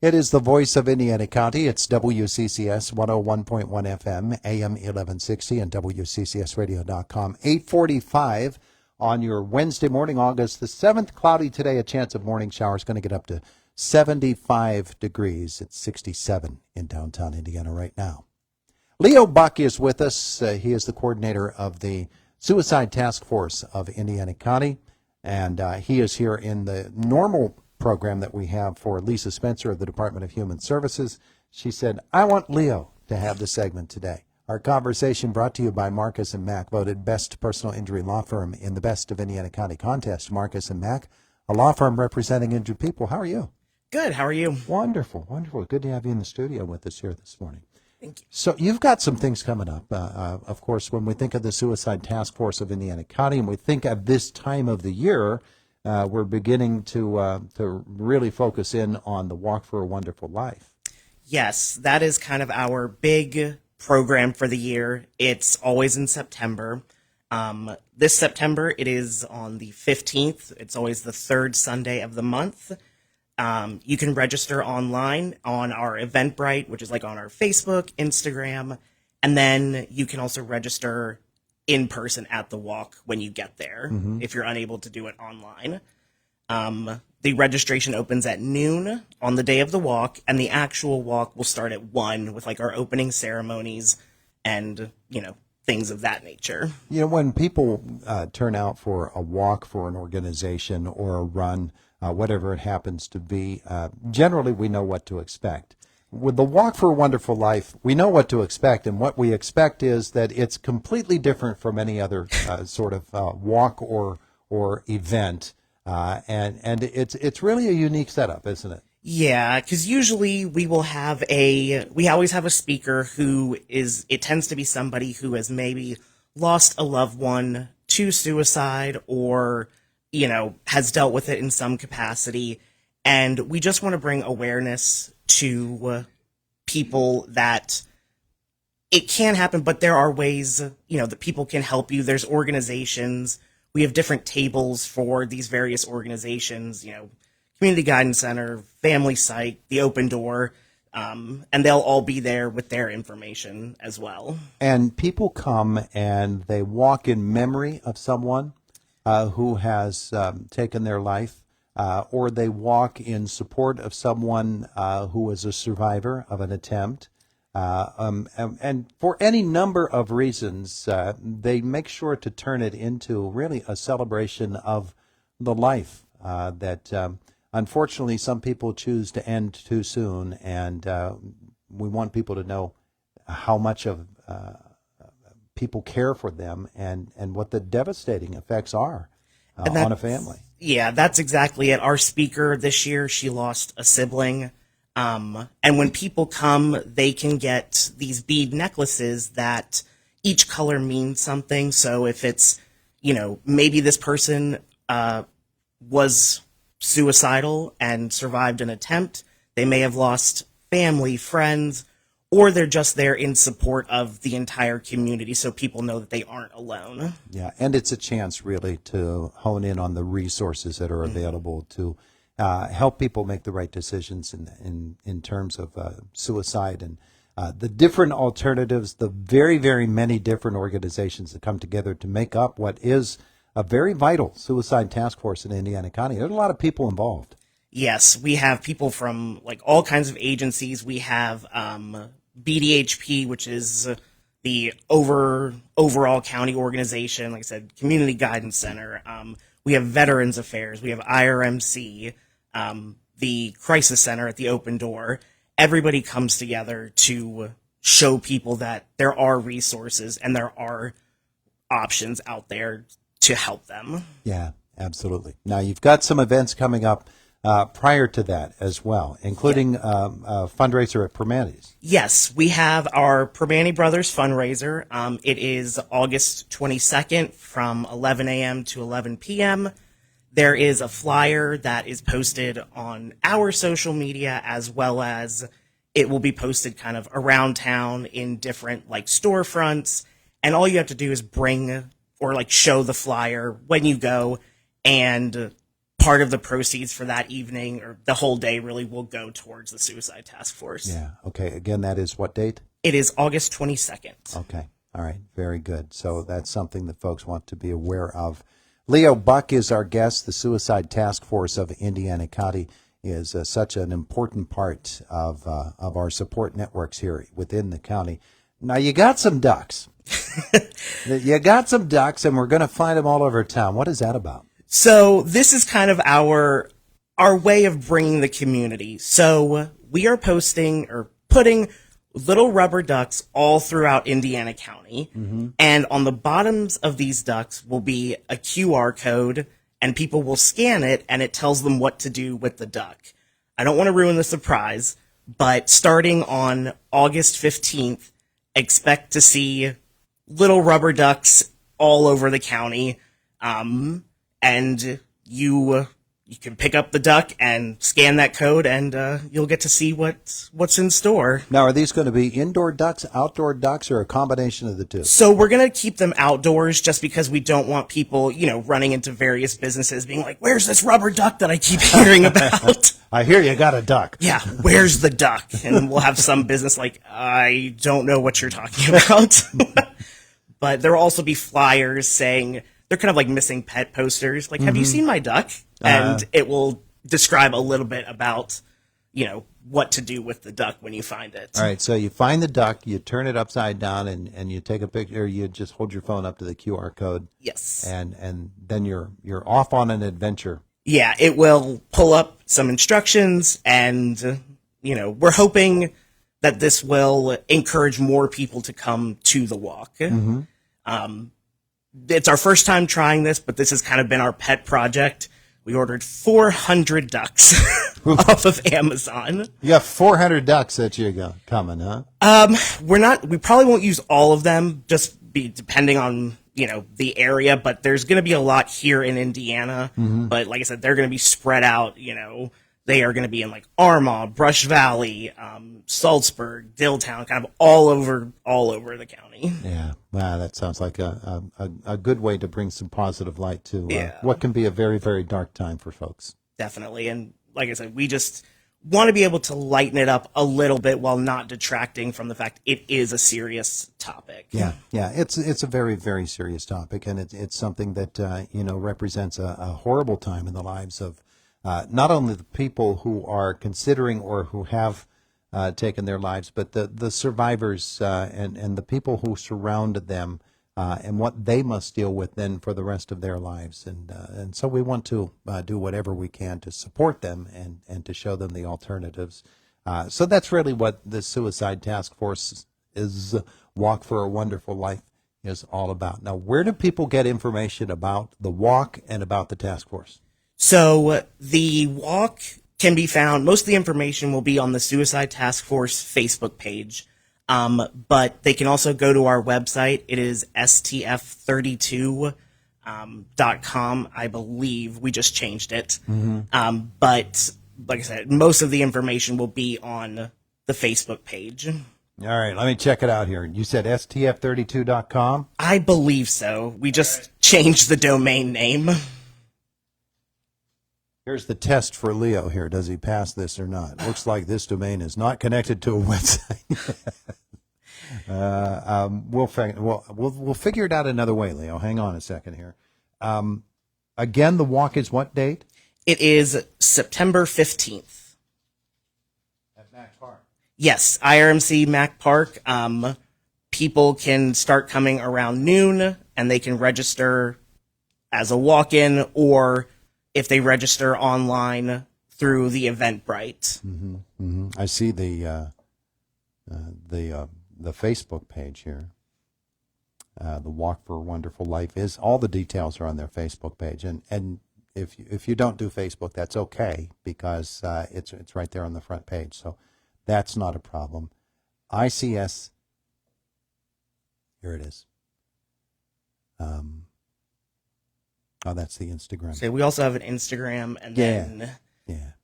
It is the voice of Indiana County. It's WCCS 101.1 FM, AM 1160, and WCCSradio.com. 8:45 on your Wednesday morning, August the 7th. Cloudy today, a chance of morning showers. Going to get up to 75 degrees. It's 67 in downtown Indiana right now. Leo Buck is with us. He is the coordinator of the Suicide Task Force of Indiana County, and he is here in the normal program that we have for Lisa Spencer of the Department of Human Services. She said, I want Leo to have the segment today. Our conversation brought to you by Marcus & Mack, voted best personal injury law firm in the Best of Indiana County contest. Marcus & Mack, a law firm representing injured people. How are you? Good. How are you? Wonderful, wonderful. Good to have you in the studio with us here this morning. Thank you. So you've got some things coming up. Of course, when we think of the Suicide Task Force of Indiana County and we think of this time of the year, we're beginning to really focus in on the Walk for a Wonderful Life. Yes, that is kind of our big program for the year. It's always in September. This September, it is on the 15th. It's always the third Sunday of the month. You can register online on our Eventbrite, which is like on our Facebook, Instagram, and then you can also register in person at the walk when you get there, if you're unable to do it online. The registration opens at noon on the day of the walk, and the actual walk will start at 1 with like our opening ceremonies and, things of that nature. When people turn out for a walk for an organization or a run, whatever it happens to be, generally we know what to expect. With the Walk for a Wonderful Life, we know what to expect, and what we expect is that it's completely different from any other sort of walk or event, and it's really a unique setup, isn't it? Yeah, because usually we always have a speaker it tends to be somebody who has maybe lost a loved one to suicide or, has dealt with it in some capacity, and we just want to bring awareness to people that it can happen, but there are ways, that people can help you. There's organizations. We have different tables for these various organizations, Community Guidance Center, Family Site, the Open Door, and they'll all be there with their information as well. And people come and they walk in memory of someone who has taken their life, or they walk in support of someone who was a survivor of an attempt. And for any number of reasons, they make sure to turn it into really a celebration of the life that unfortunately some people choose to end too soon. And we want people to know how much of people care for them and what the devastating effects are on a family. Yeah, that's exactly it. Our speaker this year, she lost a sibling. And when people come, they can get these bead necklaces that each color means something. So if it's, maybe this person was suicidal and survived an attempt, they may have lost family, friends, or they're just there in support of the entire community so people know that they aren't alone. Yeah, and it's a chance really to hone in on the resources that are available to help people make the right decisions in terms of suicide and the different alternatives, the very, very many different organizations that come together to make up what is a very vital suicide task force in Indiana County. There's a lot of people involved. Yes, we have people from like all kinds of agencies. We have BDHP, which is the overall county organization. Like I said, Community Guidance Center. We have Veterans Affairs. We have IRMC, the Crisis Center at the Open Door. Everybody comes together to show people that there are resources and there are options out there to help them. Yeah, absolutely. Now, you've got some events coming up prior to that as well, including a fundraiser at Permanis. Yes, we have our Permani Brothers fundraiser. It is August 22nd from 11 a.m. to 11 p.m. There is a flyer that is posted on our social media, as well as it will be posted kind of around town in different like storefronts. And all you have to do is bring or like show the flyer when you go, and part of the proceeds for that evening or the whole day really will go towards the Suicide Task Force. Yeah. Okay. Again, that is what date? It is August 22nd. Okay. All right. Very good. So that's something that folks want to be aware of. Leo Buck is our guest. The Suicide Task Force of Indiana County is such an important part of our support networks here within the county. Now, you got some ducks. You got some ducks, and we're going to find them all over town. What is that about? So this is kind of our way of bringing the community. So we are posting or putting little rubber ducks all throughout Indiana County. And on the bottoms of these ducks will be a QR code, and people will scan it, and it tells them what to do with the duck. I don't want to ruin the surprise, but starting on August 15th, expect to see little rubber ducks all over the county. And you can pick up the duck and scan that code, and you'll get to see what's in store. Now, are these going to be indoor ducks, outdoor ducks, or a combination of the two? So we're going to keep them outdoors just because we don't want people, running into various businesses being like, where's this rubber duck that I keep hearing about? I hear you got a duck. Yeah, where's the duck? And we'll have some business like, I don't know what you're talking about. But there will also be flyers saying, they're kind of like missing pet posters. Like, have you seen my duck? And it will describe a little bit about, what to do with the duck when you find it. All right, so you find the duck, you turn it upside down, and you take a picture. You just hold your phone up to the QR code. Yes. And then you're off on an adventure. Yeah, it will pull up some instructions, and, we're hoping that this will encourage more people to come to the walk. It's our first time trying this, but this has kind of been our pet project. We ordered 400 ducks off of Amazon. You got 400 ducks that you got coming, huh? We probably won't use all of them, just be depending on, the area, but there's going to be a lot here in Indiana. But like I said, they're going to be spread out, they are going to be in like Armagh, Brush Valley, Salzburg, Dilltown, kind of all over the county. Yeah, wow, that sounds like a good way to bring some positive light to Yeah. what can be a very, very dark time for folks. Definitely. And like I said, we just want to be able to lighten it up a little bit while not detracting from the fact it is a serious topic. Yeah, it's a very, very serious topic, and it's something that represents a horrible time in the lives of not only the people who are considering or who have taken their lives, but the survivors and the people who surrounded them and what they must deal with then for the rest of their lives. And so we want to do whatever we can to support them and to show them the alternatives. So that's really what the Suicide Task Force is, Walk for a Wonderful Life, is all about. Now, where do people get information about the walk and about the task force? So the walk can be found, most of the information will be on the Suicide Task Force Facebook page, but they can also go to our website. It is stf32.com, I believe. We just changed it. But like I said, most of the information will be on the Facebook page. All right, let me check it out here. You said stf32.com? I believe so. We just changed the domain name. Here's the test for Leo here. Does he pass this or not? Looks like this domain is not connected to a website. We'll figure it out another way, Leo. Hang on a second here. Again, the walk is what date? It is September 15th. At Mack Park. Yes, IRMC Mack Park. People can start coming around noon, and they can register as a walk-in, or if they register online through the Eventbrite. I see the Facebook page here. The Walk for a Wonderful Life is, all the details are on their Facebook page, and if you don't do Facebook, that's okay, because it's right there on the front page, so that's not a problem. ICS, here it is. Oh, that's the Instagram. So we also have an Instagram, and then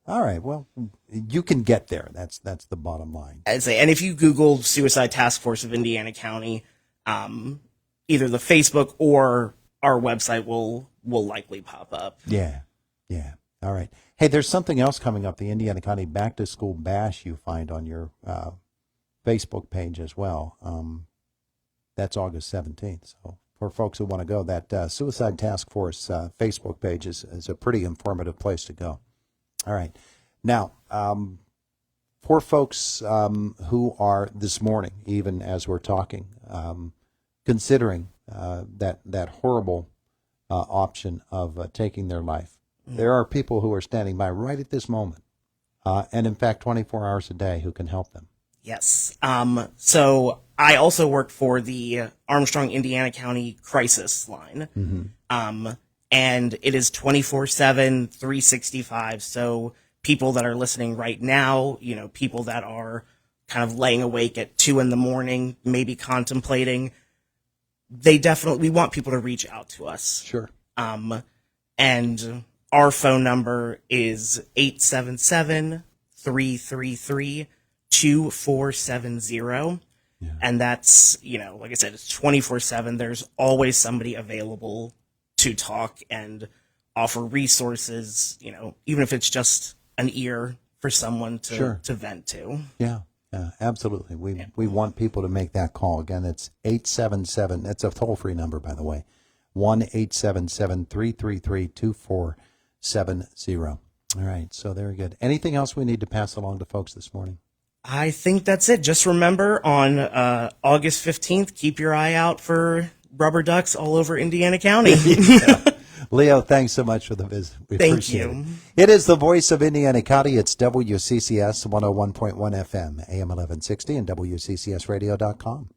All right. Well, you can get there. That's the bottom line. I'd say, and if you Google Suicide Task Force of Indiana County, either the Facebook or our website will likely pop up. Yeah. All right. Hey, there's something else coming up, the Indiana County Back to School Bash you find on your Facebook page as well. That's August 17th. So for folks who want to go, that Suicide Task Force Facebook page is a pretty informative place to go. All right. Now, for folks who are this morning, even as we're talking, considering that horrible option of taking their life, there are people who are standing by right at this moment, and in fact, 24 hours a day, who can help them. Yes. So I also work for the Armstrong, Indiana County Crisis Line. And it is 24/7, 365. So people that are listening right now, people that are kind of laying awake at 2 a.m, maybe contemplating, we want people to reach out to us. Sure. And our phone number is 877-333-2470. Yeah. And that's, like I said, it's 24/7. There's always somebody available to talk and offer resources, even if it's just an ear for someone to vent to. Yeah, absolutely. We want people to make that call. Again, it's 877. That's a toll-free number, by the way. 1-877-333-2470. All right, so very good. Anything else we need to pass along to folks this morning? I think that's it. Just remember, on August 15th, keep your eye out for rubber ducks all over Indiana County. Leo, thanks so much for the visit. We appreciate it. It is the voice of Indiana County. It's WCCS 101.1 FM, AM 1160, and WCCSradio.com.